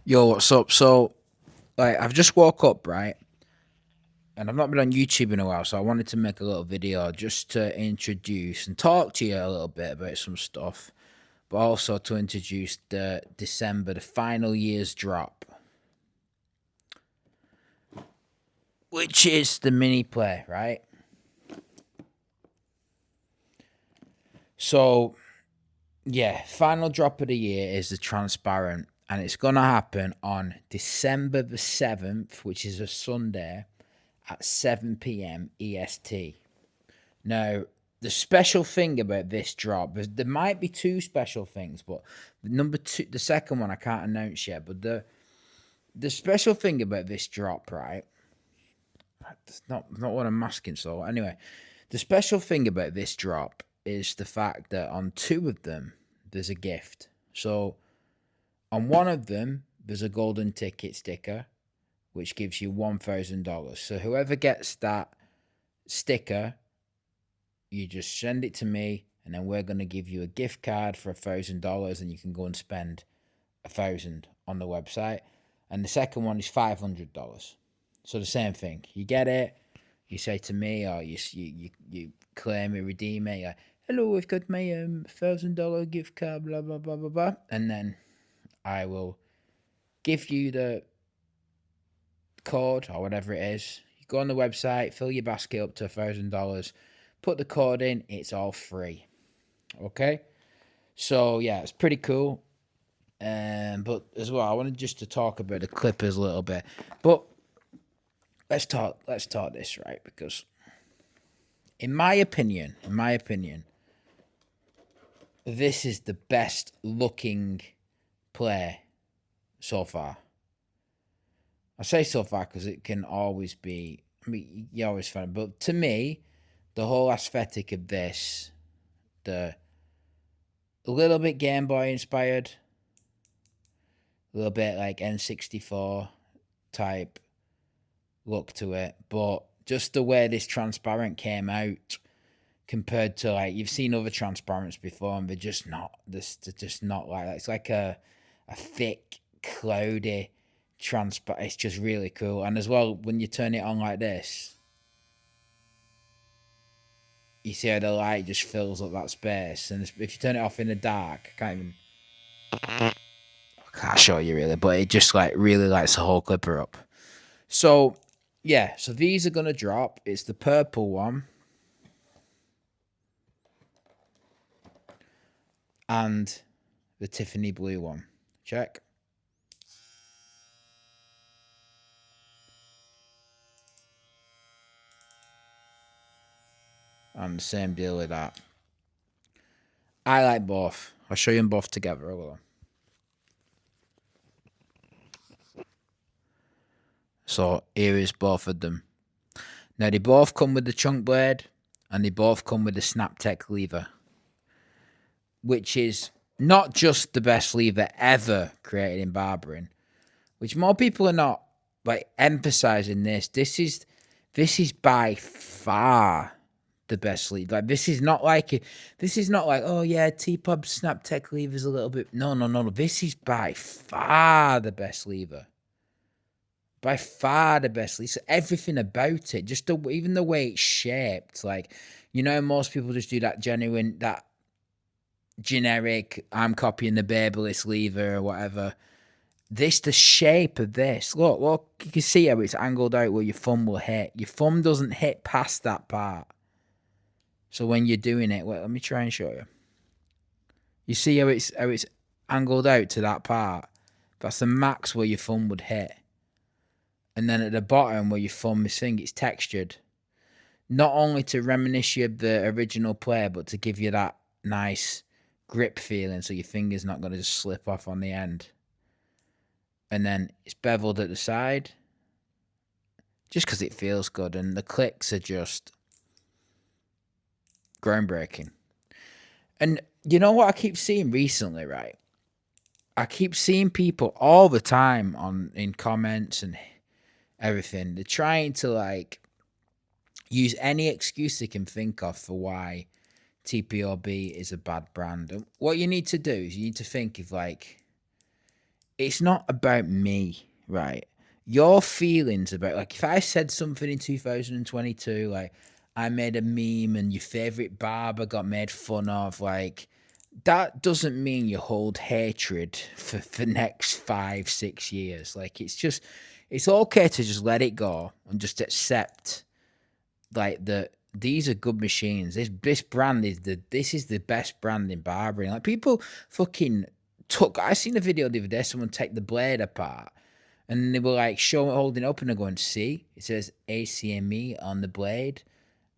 Yo, what's up? So, like, I've just woke up, right? And I've not been on YouTube in a while, so I wanted to make a little video just to introduce and talk to you a little bit about some stuff, but also to introduce the December, the final year's drop, which is the mini play, right? So, yeah, final drop of the year is the transparent, and it's gonna happen on December the 7th, which is a Sunday at 7 p.m. EST. Now, the special thing about this drop, there might be two special things, but the number two, the second one, I can't announce yet. But the special thing about this drop, right? That's not what I'm asking. So anyway, the special thing about this drop is the fact that on two of them there's a gift. So on one of them there's a golden ticket sticker, which gives you $1,000. So whoever gets that sticker, you just send it to me, and then we're gonna give you a gift card for $1,000, and you can go and spend 1,000 on the website. And the second one is $500. So the same thing. You get it. You say to me, or you claim it, redeem it. Like, hello, I've got my $1,000 gift card. Blah blah blah blah blah. And then I will give you the code or whatever it is. You go on the website, fill your basket up to $1,000, put the code in. It's all free. Okay. So yeah, it's pretty cool. But as well, I wanted just to talk about the Clippers a little bit. But let's talk this right, because in my opinion, this is the best looking player so far. I say so far because it can always be. I mean, you always find it, but to me, the whole aesthetic of this, the a little bit Game Boy inspired, a little bit like N64 type look to it, but just the way this transparent came out compared to, like, you've seen other transparents before, and they're just not this. They're just not like that. It's like a thick, cloudy transparent. It's just really cool, and as well when you turn it on like this, you see how the light just fills up that space, and if you turn it off in the dark, I can't show you really, but it just like really lights the whole clipper up. So yeah, so these are gonna drop. It's the purple one and the Tiffany blue one. Check. And the same deal with that. I like both. I'll show you them both together. Hold on. So here is both of them. Now they both come with the chunk blade, and they both come with the Snaptech lever, which is not just the best lever ever created in barbering, which more people are not like emphasizing this. This is by far the best lever. Like, this is not like, oh yeah, TPOB Snaptech lever's a little bit. No, no, no, no. This is by far the best lever. By far the best lever. So everything about it, just even the way it's shaped, like, most people just do that generic, I'm copying the Babyliss lever or whatever. The shape of this, look, you can see how it's angled out where your thumb will hit. Your thumb doesn't hit past that part. So when you're doing it, let me try and show you. You see how it's angled out to that part? That's the max where your thumb would hit. And then at the bottom where your thumb is thing, it's textured. Not only to reminisce you of the original player, but to give you that nice grip feeling, so your finger's not going to just slip off on the end. And then it's beveled at the side, just because it feels good, and the clicks are just groundbreaking. And you know what I keep seeing recently, right? I keep seeing people all the time in comments and everything. They're trying to like use any excuse they can think of for why TPOB is a bad brand. And what you need to do is you need to think of, like, it's not about me, right? Your feelings about, like, if I said something in 2022, like I made a meme and your favorite barber got made fun of, like that doesn't mean you hold hatred for next 5 6 years. Like it's okay to just let it go and just accept like that these are good machines. This brand is the best brand in barbering. Like people fucking took. I seen a video the other day. Someone take the blade apart, and they were like showing holding it up, and they're going, "See, it says ACME on the blade."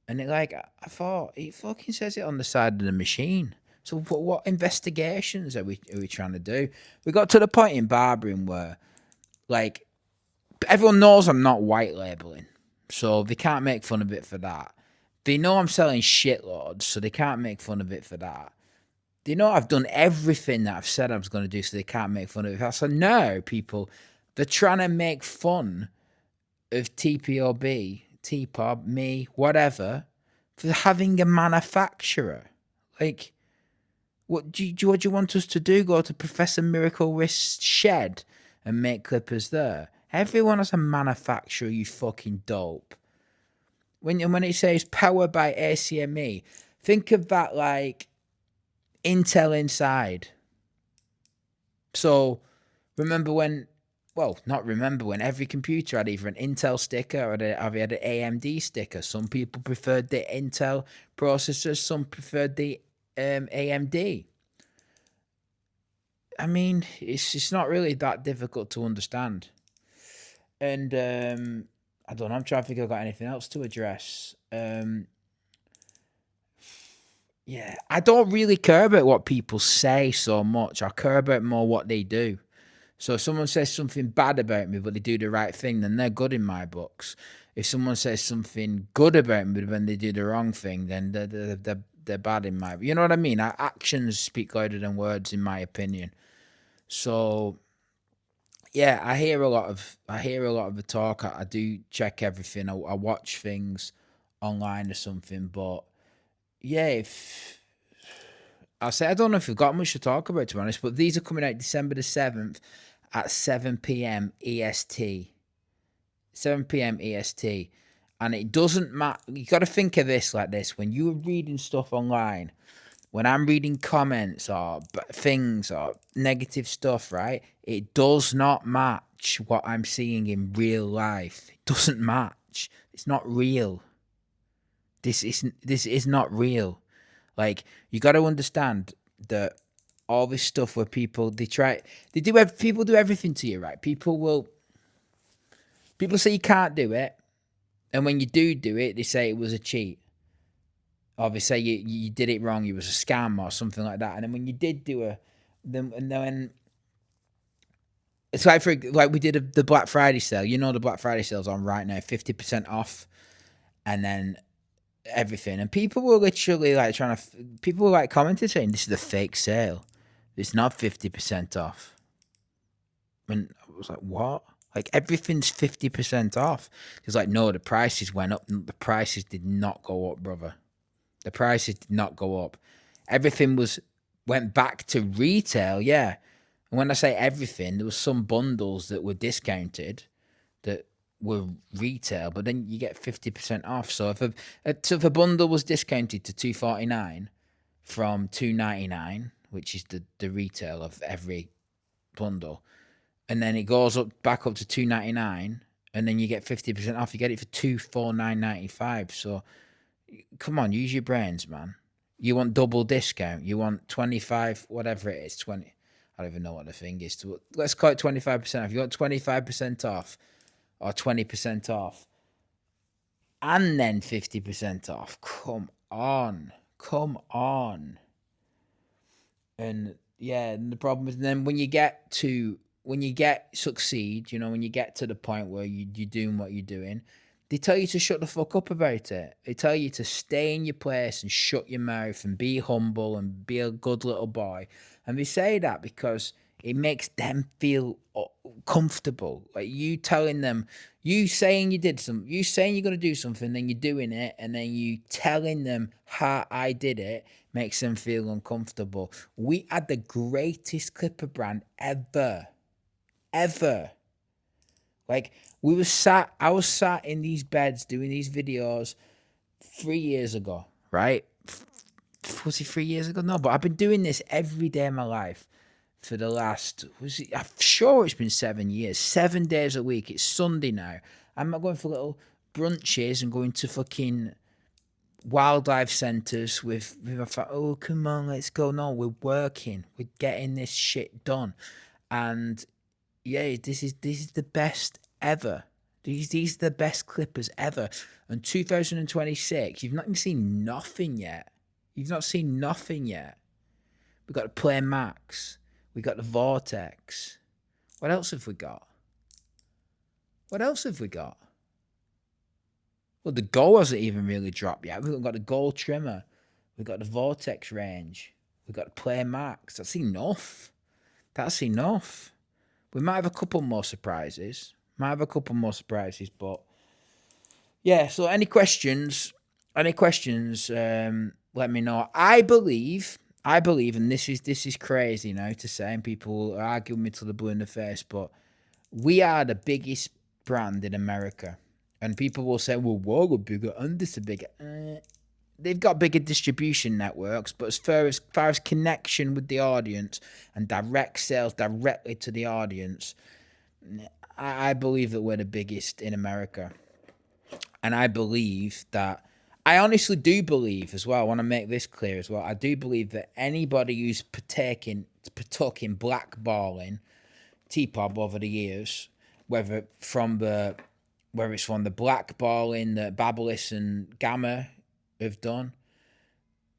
And it like I thought it fucking says it on the side of the machine. So what investigations are we trying to do? We got to the point in barbering where like everyone knows I'm not white labeling, so they can't make fun of it for that. They know I'm selling shitloads, so they can't make fun of it for that. They know I've done everything that I've said I was going to do, so they can't make fun of it. I said, no, people, they're trying to make fun of TPOB, TPOB, me, whatever, for having a manufacturer. Like, what do you want us to do? Go to Professor Miracle Wrist's shed and make clippers there? Everyone has a manufacturer, you fucking dope. When it says powered by ACME, think of that like Intel inside. So remember when, well, not remember when every computer had either an Intel sticker or had an AMD sticker. Some people preferred the Intel processors, some preferred the AMD. I mean, it's not really that difficult to understand. And I don't know. I'm trying to think if I've got anything else to address. Yeah, I don't really care about what people say so much. I care about more what they do. So if someone says something bad about me, but they do the right thing, then they're good in my books. If someone says something good about me, but when they do the wrong thing, then they're bad in my. You know what I mean? Actions speak louder than words, in my opinion. So yeah, I hear a lot of the talk. I do check everything. I watch things online or something, but yeah, if I'll say I don't know if we've got much to talk about, to be honest, but these are coming out December the 7th at 7 p.m. EST. 7 p.m. EST. And it doesn't matter. You got to think of this like this. When you're reading stuff online, when I'm reading comments or things or negative stuff, right? It does not match what I'm seeing in real life. It doesn't match. It's not real. This is not real. Like you got to understand that all this stuff where people people do everything to you, right? People say you can't do it, and when you do it, they say it was a cheat. Or they say you did it wrong, it was a scam or something like that. And then when you did do then it's like we did the Black Friday sale. You know the Black Friday sale's on right now, 50% off, and then everything. And people were literally like people were like commenting saying this is a fake sale. It's not 50% off. And I was like, what? Like everything's 50% off. He's like, no, the prices went up. The prices did not go up, brother. The prices did not go up. Everything went back to retail, yeah. And when I say everything, there was some bundles that were discounted that were retail, but then you get 50% off. So if a bundle was discounted to $249 from $299, which is the retail of every bundle, and then it goes back up to $299, and then you get 50% off. You get it for $249.95. So come on, use your brains, man. You want double discount. You want 25, whatever it is, 20. I don't even know what the thing is. Let's call it 25% off. You want 25% off or 20% off and then 50% off. Come on. Come on. And yeah, and the problem is then when you succeed, when you get to the point where you're doing what you're doing, they tell you to shut the fuck up about it. They tell you to stay in your place and shut your mouth and be humble and be a good little boy. And they say that because it makes them feel comfortable. Like you telling them, you saying you're going to do something, then you're doing it, and then you telling them how I did it makes them feel uncomfortable. We had the greatest clipper brand ever. ever. Like I was sat in these beds doing these videos 3 years ago, right? Was it 3 years ago? No, but I've been doing this every day of my life for the last, I'm sure it's been 7 years, 7 days a week. It's Sunday now. I'm not going for little brunches and going to fucking wildlife centres with my oh, come on, let's go. No, we're working. We're getting this shit done. And yeah, this is the best ever. These are the best clippers ever. And 2026, you've not even seen nothing yet. You've not seen nothing yet. We've got the Play Max. We got the Vortex. What else have we got? What else have we got? Well, the Go hasn't even really dropped yet. We've got the Gold trimmer. We've got the Vortex range. We've got the Play Max. That's enough. That's enough. We might have a couple more surprises. But yeah. So any questions? Let me know. I believe, and this is crazy now to say, and people will argue with me till the blue in the face, but we are the biggest brand in America, and people will say, "Well, we're bigger, and this is bigger." They've got bigger distribution networks, but as far as connection with the audience and direct sales directly to the audience, I believe that we're the biggest in America. And I believe that, I honestly do believe as well, I want to make this clear as well, I do believe that anybody who's partaking blackballing TPOB over the years, whether it's from the blackballing that Babyliss and Gamma have done,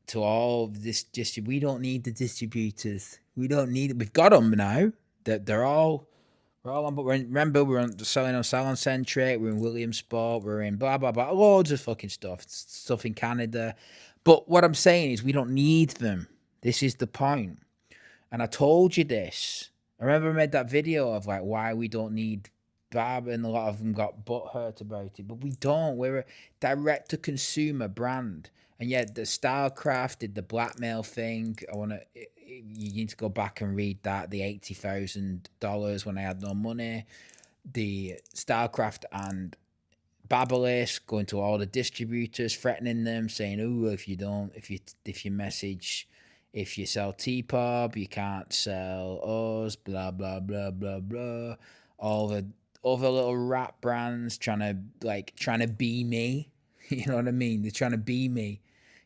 to all of this, we don't need the distributors. We don't need it. We've got them now. We're all on, but remember, we're selling on Salon Centric, we're in Williamsport, we're in blah, blah, blah, loads of fucking stuff in Canada. But what I'm saying is we don't need them. This is the point. And I told you this. I remember I made that video of like why we don't need Barber, and a lot of them got butthurt about it. But we don't. We're a direct-to-consumer brand. And yet the Stylecraft did the blackmail thing. You need to go back and read that. The $80,000 when I had no money. The Stylecraft and Babyliss going to all the distributors, threatening them, saying, "Oh, if you sell TPOB, you can't sell us." Blah blah blah blah blah. All the other little rap brands trying to be me. You know what I mean? They're trying to be me.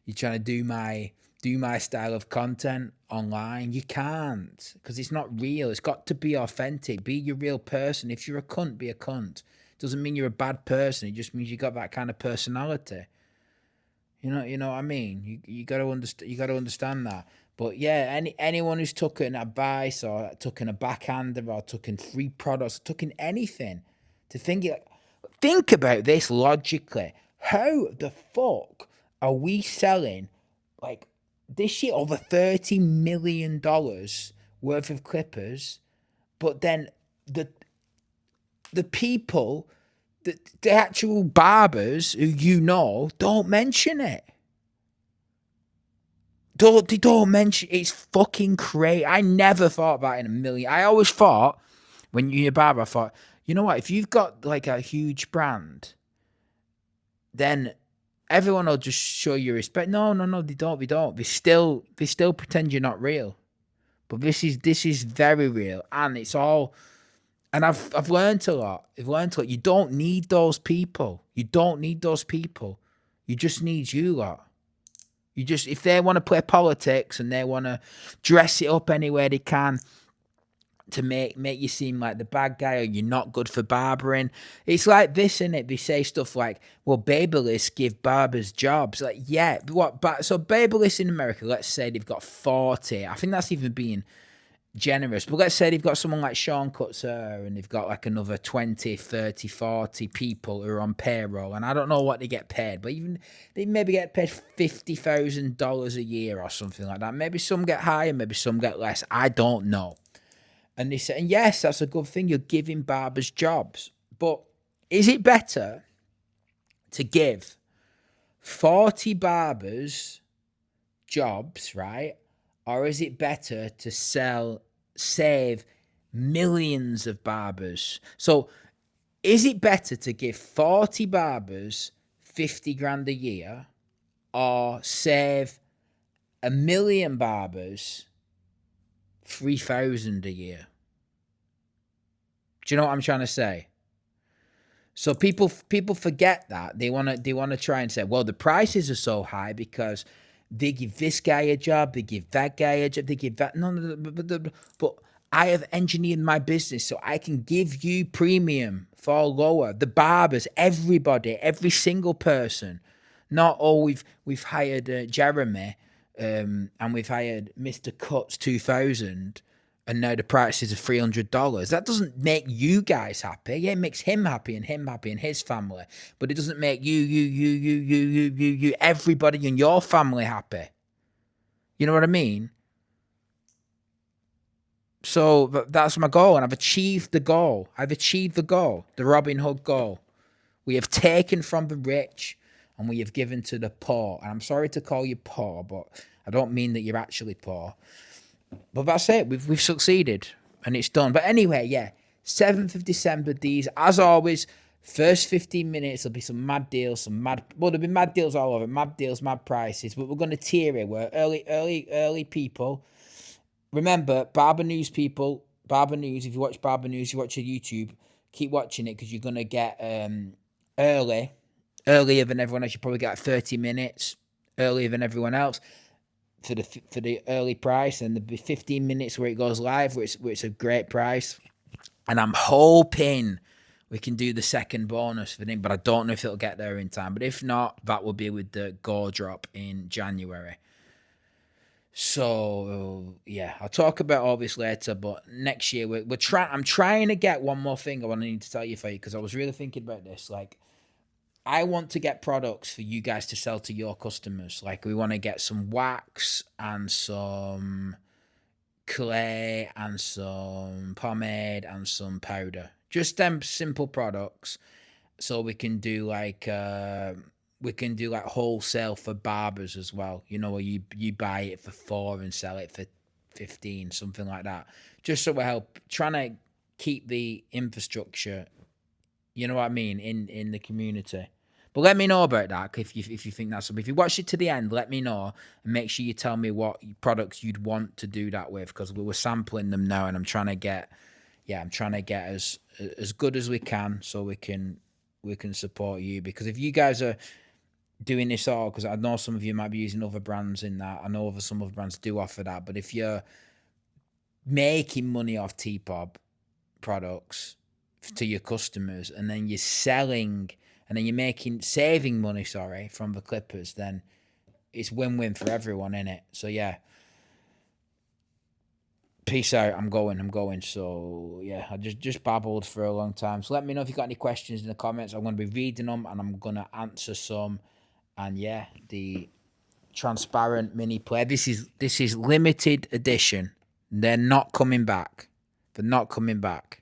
You're trying to do my style of content online. You can't, because it's not real. It's got to be authentic. Be your real person. If you're a cunt, be a cunt. Doesn't mean you're a bad person. It just means you got that kind of personality. You know what I mean? You got to understand. You got to understand that. But yeah, anyone who's taken advice or taken a backhander or taken free products, or taken anything, to think about this logically. How the fuck are we selling like this year over $30 million worth of clippers, but then the people, the actual barbers who don't mention it. They don't mention it's fucking crazy. I never thought about it in a million. I always thought, when you're a barber, I thought, you know what, if you've got like a huge brand, then everyone will just show you respect. No, they don't. They still pretend you're not real. But this is very real, and it's all. And I've learned a lot. You don't need those people. You just need you lot. If they want to play politics and they want to dress it up any way they can to make you seem like the bad guy or you're not good for barbering, it's like this, isn't it? They say stuff like, well, Babyliss give barbers jobs. Like, yeah, so Babyliss in America, let's say they've got 40. I think that's even being generous, but let's say they've got someone like Sean Cuts Hair and they've got like another 20, 30, 40 people who are on payroll, and I don't know what they get paid, but even they maybe get paid $50,000 a year or something like that. Maybe some get higher, maybe some get less, I don't know. And they say, and yes, that's a good thing, you're giving barbers jobs, but is it better to give 40 barbers jobs, right? Or is it better to save millions of barbers. So is it better to give 40 barbers 50 grand a year or save a million barbers 3,000 a year? Do you know what I'm trying to say? So people forget that they wanna try and say, well, the prices are so high because they give this guy a job, they give that guy a job, they give that. No, no, no, but I have engineered my business so I can give you premium for lower. The barbers, everybody, every single person. Not oh we've hired Jeremy, and we've hired Mr. Cuts 2000, and now the price is $300. That doesn't make you guys happy. Yeah, it makes him happy and his family. But it doesn't make you, everybody in your family happy. You know what I mean? So that's my goal, and I've achieved the goal. I've achieved the goal, the Robin Hood goal. We have taken from the rich and we have given to the poor. And I'm sorry to call you poor, but I don't mean that you're actually poor. But that's it. We've succeeded and it's done. But anyway, yeah, 7th of December, these, as always, first 15 minutes, there'll be some mad deals, there'll be mad deals all over, mad deals, mad prices. But we're going to tier it. We're early people. Remember, Barber News people, Barber News, if you watch Barber News, you watch your YouTube, keep watching it because you're going to get earlier than everyone else. You probably get 30 minutes earlier than everyone else for the early price, and there'll be 15 minutes where it goes live, where it's a great price. And I'm hoping we can do the second bonus for them, but I don't know if it'll get there in time. But if not, that will be with the Go drop in January. So yeah, I'll talk about all this later. But next year we're trying. I'm trying to get one more thing I want to need to tell you for you because I was really thinking about this. Like, I want to get products for you guys to sell to your customers. Like, we want to get some wax and some clay and some pomade and some powder. Just them simple products, so we can do like wholesale for barbers as well. You know, where you buy it for 4 and sell it for 15, something like that. Just so we help trying to keep the infrastructure. You know what I mean in the community. But let me know about that if you think that's something. If you watch it to the end, let me know and make sure you tell me what products you'd want to do that with because we were sampling them now and I'm trying to get as good as we can so we can support you because if you guys are doing this all because I know some of you might be using other brands in that. I know some other brands do offer that, but if you're making money off TPOB products to your customers and then you're selling and then you're saving money, from the clippers, then it's win-win for everyone, innit? So yeah. Peace out. I'm going. So yeah, I just babbled for a long time. So let me know if you got any questions in the comments. I'm going to be reading them and I'm going to answer some. And yeah, the transparent mini play. This is limited edition. They're not coming back. They're not coming back.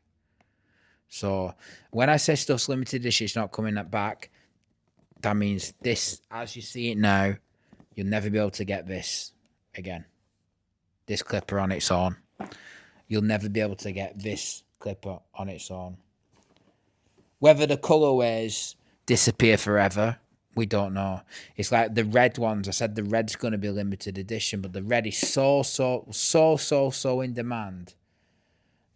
So when I say stuff's limited edition, it's not coming back. That means this, as you see it now, you'll never be able to get this again. This clipper on its own. You'll never be able to get this clipper on its own. Whether the colorways disappear forever, we don't know. It's like the red ones. I said the red's going to be limited edition, but the red is so in demand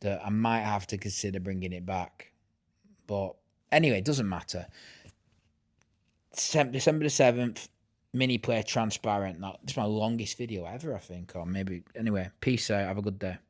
that I might have to consider bringing it back. But anyway, it doesn't matter. December the 7th, mini play transparent. It's my longest video ever, I think. Or maybe, anyway, peace out. Have a good day.